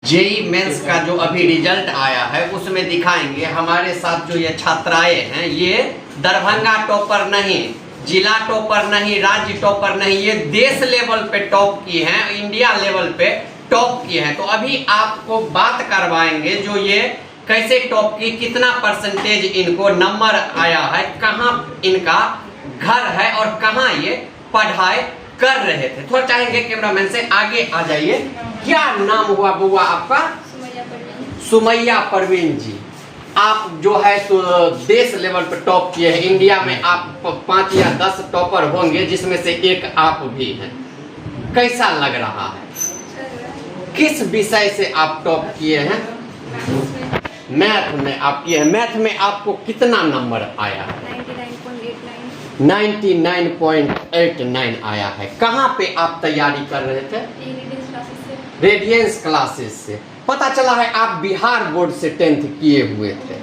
JEE mains का जो अभी रिजल्ट आया है उसमें दिखाएंगे। हमारे साथ जो ये छात्राएं हैं ये दरभंगा टॉपर नहीं, जिला टॉपर नहीं, राज्य टॉपर नहीं, ये देश लेवल पे टॉप की हैं, इंडिया लेवल पे टॉप की हैं। तो अभी आपको बात करवाएंगे जो ये कैसे टॉप की, कितना परसेंटेज इनको नंबर आया है, कहाँ इनका घर है और कहाँ ये पढ़ाई कर रहे थे। थोड़ा चाहेंगे कैमरामैन से आगे आ जाइए। क्या नाम हुआ बुआ आपका? सुमैया परवीन जी। आप जो है तो देश लेवल पर टॉप किए हैं। इंडिया में आप 5 या 10 टॉपर होंगे जिसमें से एक आप भी हैं। कैसा लग रहा है? किस विषय से आप टॉप किए हैं? मैथ में आप किए हैं। मैथ में आपको कितना नंबर आया है? 99.89 आया है। कहाँ पे आप तैयारी कर रहे थे? रेडियंस क्लासेस से। पता चला है आप बिहार बोर्ड से 10th किए हुए थे।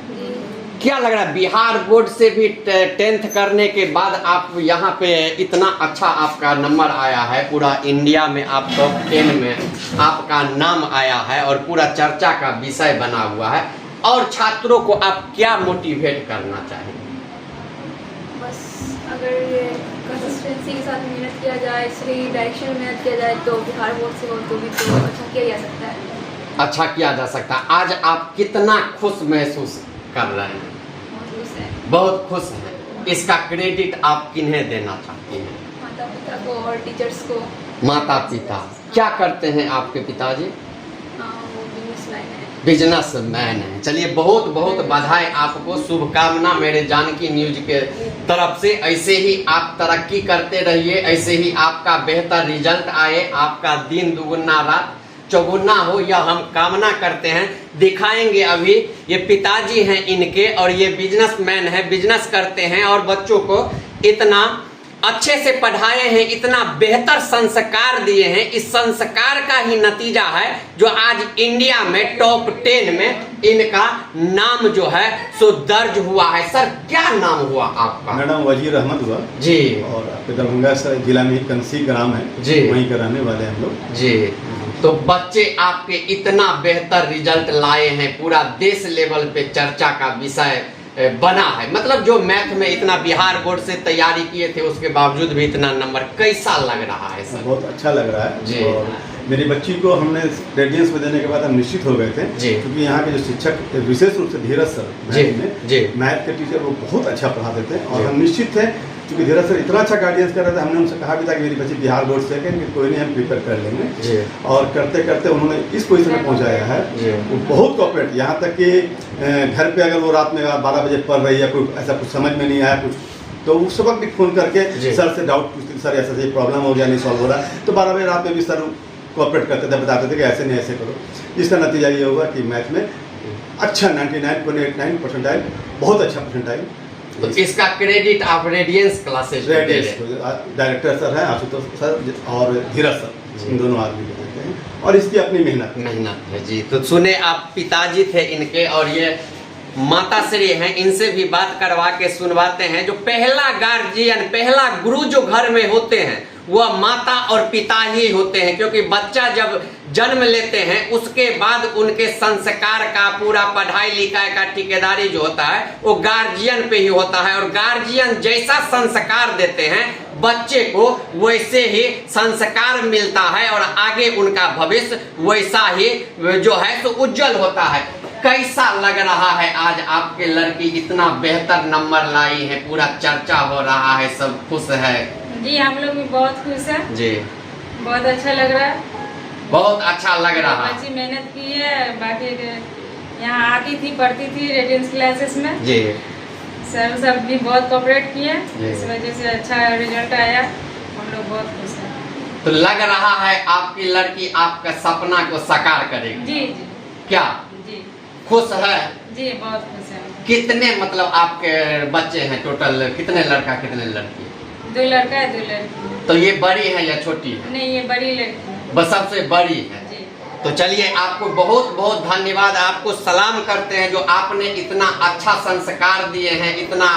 क्या लग रहा है बिहार बोर्ड से भी 10th करने के बाद आप यहाँ पे इतना अच्छा आपका नंबर आया है, पूरा इंडिया में आप टॉप 10 में आपका नाम आया है और पूरा चर्चा का विषय बना हुआ है, और छात्रों को आप क्या मोटिवेट करना चाहेंगे? बस अगर ये कंसिस्टेंसी के साथ मेहनत किया जाए, सही डायरेक्शन में मेहनत किया जाए तो बिहार बोर्ड से हो तो भी तो अच्छा किया जा सकता है। अच्छा किया जा सकता है। आज आप कितना खुश महसूस कर रहे हैं? बहुत खुश हैं। इसका क्रेडिट आप किन्हें देना चाहती हैं? माता पिता को और टीचर्स को। माता पिता क्या करते हैं आपके पिताजी? वो बिजनेसमैन है। बिजनेसमैन है। चलिए बहुत बहुत बधाई आपको, शुभकामना मेरे जानकी न्यूज के तरफ से। ऐसे ही आप तरक्की करते रहिए, ऐसे ही आपका बेहतर रिजल्ट आए, आपका दिन दुगुना रात चौगुना हो, यह हम कामना करते हैं। दिखाएंगे अभी ये पिताजी हैं इनके, और ये बिजनेसमैन है, बिजनेस करते हैं और बच्चों को इतना अच्छे से पढ़ाए हैं, इतना बेहतर संस्कार दिए हैं। इस संस्कार का ही नतीजा है जो आज इंडिया में टॉप 10 में इनका नाम जो है सो दर्ज हुआ है। सर क्या नाम हुआ आपका? मेरा नाम वजीर अहमद हुआ जी। और आपके दरभंगा जिला में कंसी ग्राम है जी, वहीं के रहने वाले हम लोग जी। तो बच्चे आपके इतना बेहतर रिजल्ट लाए हैं, पूरा देश लेवल पे चर्चा का विषय बना है। मतलब जो मैथ में इतना बिहार बोर्ड से तैयारी किए थे उसके बावजूद भी इतना नंबर, कैसा लग रहा है सर? बहुत अच्छा लग रहा है जी। और मेरी बच्ची को हमने रेडियंस में देने के बाद हम निश्चित हो गए थे जी, क्योंकि यहाँ के जो शिक्षक विशेष रूप से धीरज सर मैथ के टीचर वो बहुत अच्छा पढ़ाते थे और हम निश्चित थे क्योंकि धीरज सर इतना अच्छा गाइडेंस कर रहे थे। हमने उनसे कहा भी था कि मेरी बच्ची बिहार बोर्ड से कहेंगे कोई नहीं, हम प्रिपेयर कर लेंगे। और करते करते उन्होंने इस पोजीशन में पहुंचाया है। वो बहुत कॉपरेट, यहाँ तक कि घर पे अगर वो रात में 12 बजे पढ़ रही है, कोई ऐसा कुछ समझ में नहीं आया कुछ, तो उस वक्त भी फ़ोन करके सर से डाउट पूछते, सर ऐसा ये प्रॉब्लम हो गया, नहीं सॉल्व हो रहा। तो 12 बजे रात में भी सर कोऑपरेट करते थे, बताते थे कि ऐसे नहीं ऐसे करो। इसका नतीजा ये होगा कि मैथ में अच्छा 99.89 परसेंटाइल, बहुत अच्छा परसेंटाइल। तो इसका क्रेडिट आप रेडियंस क्लासेस डायरेक्टर सर हैं आशुतोष सर और धीरज सर, इन दोनों आदमी को देते हैं और इसकी अपनी मेहनत है जी। तो सुने आप पिताजी थे इनके और ये माताश्री हैं, इनसे भी बात करवा के सुनवाते हैं। जो पहला गार्जियन, पहला गुरु जो घर में होते हैं वह माता और पिता ही होते हैं, क्योंकि बच्चा जब जन्म लेते हैं उसके बाद उनके संस्कार का, पूरा पढ़ाई लिखाई का ठेकेदारी जो होता है वो गार्जियन पे ही होता है। और गार्जियन जैसा संस्कार देते हैं बच्चे को वैसे ही संस्कार मिलता है और आगे उनका भविष्य वैसा ही जो है तो उज्जवल होता है। कैसा लग रहा है आज आपके लड़की इतना बेहतर नंबर लाई है, पूरा चर्चा हो रहा है, सब खुश है? जी हम लोग भी बहुत खुश है जी। बहुत अच्छा लग रहा है। बहुत अच्छा लग रहा है। अच्छी मेहनत की है। बाकी यहाँ आती थी, पढ़ती थी रेडियंस क्लासेस में जी। सर सब भी बहुत कोऑपरेट किए, इस वजह से अच्छा रिजल्ट आया। हम लोग बहुत खुश हैं। तो लग रहा है आपकी लड़की आपका सपना को साकार करेगी? जी जी। क्या जी खुश है? जी बहुत खुश है। कितने मतलब आपके बच्चे हैं टोटल? कितने लड़का कितने लड़की? 2 लड़का है 2 लड़की। तो ये बड़ी है या छोटी है? नहीं ये बड़ी लड़की है। बस सबसे बड़ी है। जी। तो चलिए आपको बहुत बहुत धन्यवाद, आपको सलाम करते हैं जो आपने इतना अच्छा संस्कार दिए हैं, इतना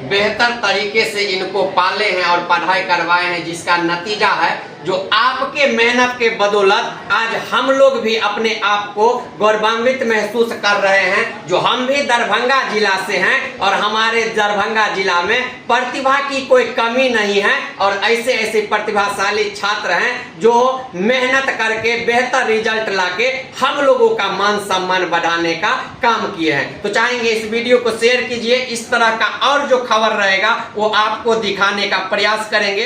बेहतर तरीके से इनको पाले हैं और पढ़ाई करवाए हैं, जिसका नतीजा है जो आपके मेहनत के बदौलत आज हम लोग भी अपने आप को गौरवान्वित महसूस कर रहे हैं, जो हम भी दरभंगा जिला से हैं और हमारे दरभंगा जिला में प्रतिभा की कोई कमी नहीं है और ऐसे ऐसे प्रतिभाशाली छात्र हैं जो मेहनत करके बेहतर रिजल्ट लाके हम लोगों का मान सम्मान बढ़ाने का काम किए हैं। तो चाहेंगे इस वीडियो को शेयर कीजिए, इस तरह का और जो खबर रहेगा वो आपको दिखाने का प्रयास करेंगे।